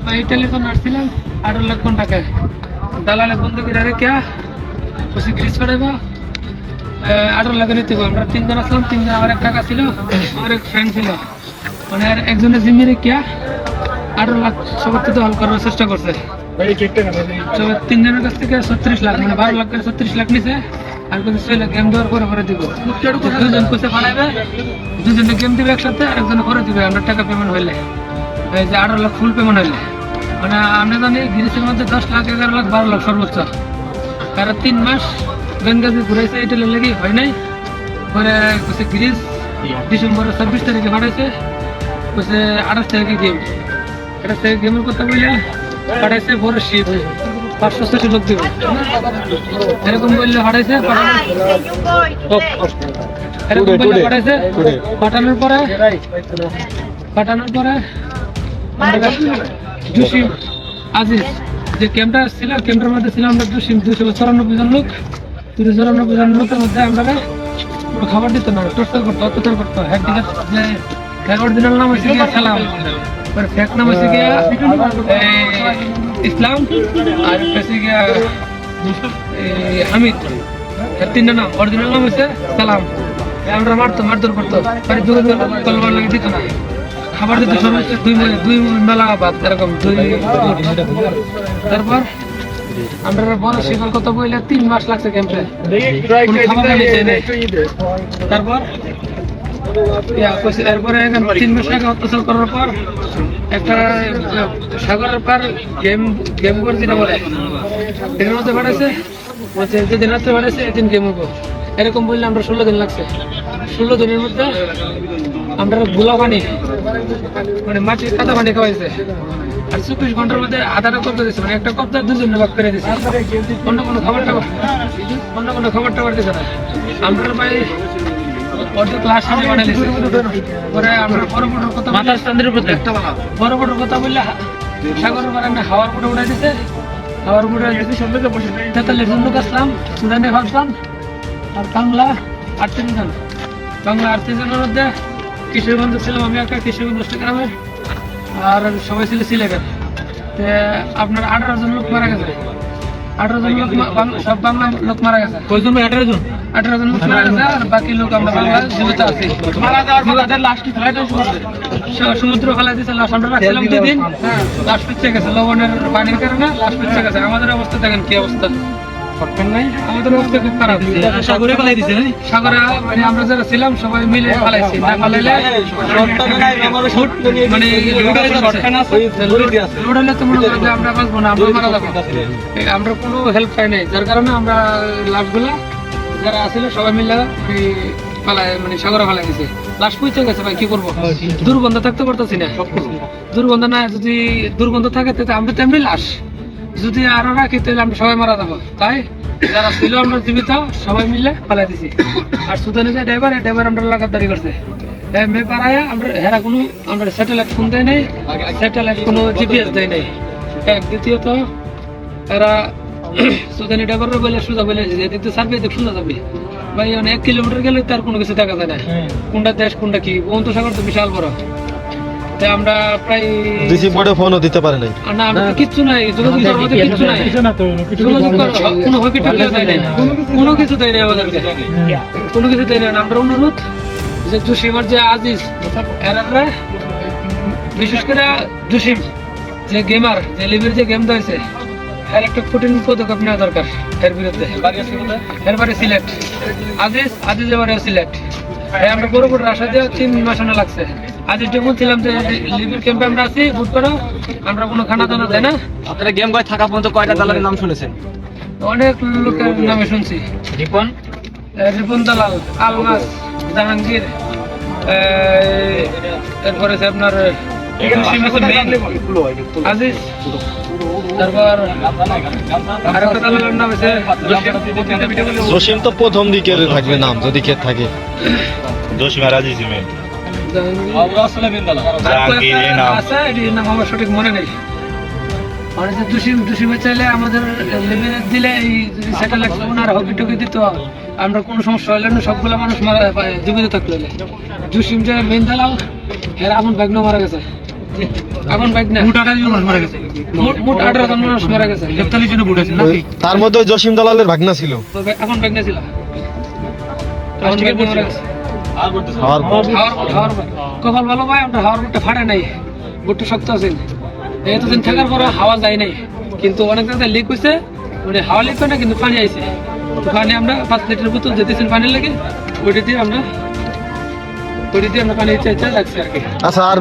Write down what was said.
भाई टेलीफोन আসছিলাম 18 লাখ টাকা দালালে বন্ধ করে রেখে ওসি গ্রিস করাইবা 18 লাখ নিতে আমরা তিনজন আসলাম তিনজন আর এক টাকা ছিল আর এক ফ্রেন্ড ছিল মানে আর একজনের জিম্মি রেখে 18 লাখ সবার থেকে হল করার চেষ্টা করছে তিনজনের কাছ থেকে 36 লাখ মানে 12 লাখ করে 36 লাখ নিছে আর কিছু 6 লাখ গেম দেওয়ার পরে দিব দুজন পয়সা ফাড়াইবে দুজনে গেম দিবে একসাথে আর একজনে করে দিবে আমরা টাকা পেমেন্ট হইলে এই যে 18 লাখ ফুল পেমেন্ট হইলে মানে আমরা জানি গ্রিসের মধ্যে 10 লাখ 11 লাখ 12 লাখ সর্বোচ্চ তারা 3 মাস বেঙ্গাজি ঘুরাইছে এটা লেগে হয় নাই পরে কইছে গ্রিস ডিসেম্বরের 26 তারিখে পাঠাইছে কইছে 28 তারিখে গেম এটা সেই গেমের কথা বলে পাঠাইছে বড় শিপ 500 লোক দিব এরকম বললে পাঠাইছে এরকম বললে পাঠাইছে পাঠানোর পরে জুসিম আজিজ যে ক্যাম্পটা ছিল ক্যাম্পের মধ্যে ছিল আমরা জুসিম 294 জন লোক 294 জন লোকের মধ্যে আমরা পুরো খাবার দিত না টর্চার করতো অত্যাচার করতো একদিকে যে অরিজিনাল নাম হচ্ছে সালাম पर फेक नाम से क्या इस्लाम और कैसे क्या हामिद तीन नाम ओरिजिनल नाम है সালাম আমরা মারধর করতো পরে যুগে কলবার লাগিয়ে দিত না খাবার দিত সর্বোচ্চ দুই মেলা ভাত এরকম তারপর আমরা বড় শিকার কথা বললে 3 মাস লাগছে ক্যাম্পে তারপর এরপরে 3 মাস আগে অত্যাচার করার পর একটা সাগরের পার গেম করে যেটা বলে এর মধ্যে বাড়াইছে যেদিন রাত্রে বাড়াইছে এদিন গেম হবো এরকম বললে আমরা 16 দিন লাগছে 16 দিনের মধ্যে আমরা গোলা পানি মানে মাটির কাদা পানি খাওয়াইছে আর 24 ঘন্টার মধ্যে আধাটা কবজা দিচ্ছে মানে একটা কবজা দুজনে ভাগ করে দিচ্ছে অন্য কোনো খাবার টাবার দিচ্ছে না আমরা ভাই অর্ধেক ক্লাস আমি বানাইছি পরে আমরা বড় কথা মাথার স্থানের উপর একটা বড় কথা বললে সাগরের বারান্দা হাওয়ার উপরে উড়াই দিছে হাওয়ার উপরে উড়াই দিছে সবকে বসে 43 জন লোক আসলাম সুদানে ভাবলাম আর বাংলা 38 জন বাংলা 38 জনের মধ্যে কিশোরগঞ্জ ছিলাম আমি একটা কিশোরগঞ্জ গ্রামের আর সবাই ছিল সিলেটের আপনার 18 জন লোক মারা গেছে 18 জন লোক সব বাংলা লোক মারা গেছে কয়জন 18 জন লোক মারা গেছে আর বাকি লোক আমরা বাংলা জীবিত আছি মারা যাওয়ার পর তাদের লাশ কি ফেলাইতে সমুদ্র ফেলাই দিয়েছে লাশ আমরা রাখছিলাম 2 দিন লাশ পিছে গেছে লবণের পানির কারণে লাশ পিছে গেছে আমাদের অবস্থা দেখেন কি অবস্থা করবেন নাই আমাদের অবস্থা খুব খারাপ সাগরে ফেলাই দিয়েছে সাগরে মানে আমরা যারা ছিলাম সবাই মিলে ফেলাইছি না ফেলাইলে মানে লোডাইলে তো মনে করেন যে আমরা বাঁচবো না আমরা মারা যাবো আমরা কোনো হেল্প পাই নাই যার কারণে আমরা লাশগুলা যারা আসলে সবাই মিলে মানে সাগরে ফেলাই দিছে লাশ পুইতে গেছে ভাই কি করবো দুর্গন্ধ থাকতে পারতেছি না দুর্গন্ধ না যদি দুর্গন্ধ থাকে তাহলে আমরা তেমনি লাশ যদি আরো রাখি তাহলে আমরা সবাই মারা যাবো তাই যারা ছিল আমরা জীবিত সবাই মিলে ফেলাই দিছি আর সুদানে যে ড্রাইভার আমরা লাগাতারি করছে পাড়ায় আমরা হেরা কোনো আমরা স্যাটেলাইট ফোন দেয় নাই স্যাটেলাইট কোনো জিপিএস দেয় নাই এক দ্বিতীয়ত এরা সুদানি ড্রাইভাররা বলে সোজা বলে এদিকে সার্ভে দেখ শোনা যাবে ভাই 1 কিলোমিটার গেলে তার কোনো কিছু দেখা যায় না কোনটা দেশ কোনটা কি বঙ্গোপসাগর তো বিশাল বড় তাই আমরা প্রায় ডিসি বোর্ডে ফোনও দিতে পারে নাই না আমরা কিচ্ছু নাই যোগাযোগের মধ্যে কিচ্ছু নাই কোনো হকি ঠাকুর দেয় নাই কোনো কিছু দেয় নাই আমাদেরকে কোনো কিছু দেয় না আমরা অনুরোধ যে জুসিমার যে আজিজ এরা বিশেষ করে জুসিম যে গেমার যে লিভের যে গেম দিয়েছে এর একটা কঠিন পদক্ষেপ নেওয়া দরকার এর বিরুদ্ধে এর বাড়ি সিলেট আজিজ এবারে সিলেট আমরা বড় আশা দিয়ে 3 মাস না লাগছে আজ যেমন ছিলাম যে লিভির ক্যাম্পে আমরা আছি বুট করো আমরা কোনো খানা দানা দেয় না আপনারা গেম গয় থাকা পর্যন্ত কয়টা দালালের নাম শুনেছেন অনেক লোকের নামে শুনছি রিপন দালাল আলমাস জাহাঙ্গীর এরপরে আপনার আজিজ তারপর আরেকটা দালালের নাম আছে জসিম তো প্রথম দিকে থাকবে নাম যদি কে থাকে জসিম আর আজিজ নাম আমার সঠিক মনে নেই দুশিমে চাইলে আমাদের দিলে এই স্যাটেলাইট ফোন আর হকি টকি দিত আমরা কোনো সমস্যা হইলে না সবগুলো মানুষ জীবিত থাকলে জুসিম যে মেন দালাল এর আমার ভাগ্ন মারা গেছে এখন বাইক না বুট 18 জন মানুষ মারা গেছে মোট 18 জন মানুষ মারা গেছে 41 জন বুট আছে নাকি তার মধ্যে ওই জসিম দালালের ভাগনা ছিল। এখন বাইক না ছিল এখন বাইক মারা গেছে হওয়ার পর হাওয়ার কপাল ভালো ভাই আমরা হাওয়ার বুটটা ফাটে নাই বুটটা শক্ত আছে এতদিন থাকার পর হাওয়া যায় নাই কিন্তু অনেক জায়গায় লিক হয়েছে মানে হাওয়া লিক হয় না কিন্তু পানি আইছে পানি আমরা 5 লিটার বোতল যেতেছেন পানি লাগে ওইটা দিয়ে আমরা পানি চাইতে লাগছে আর কি। আচ্ছা আর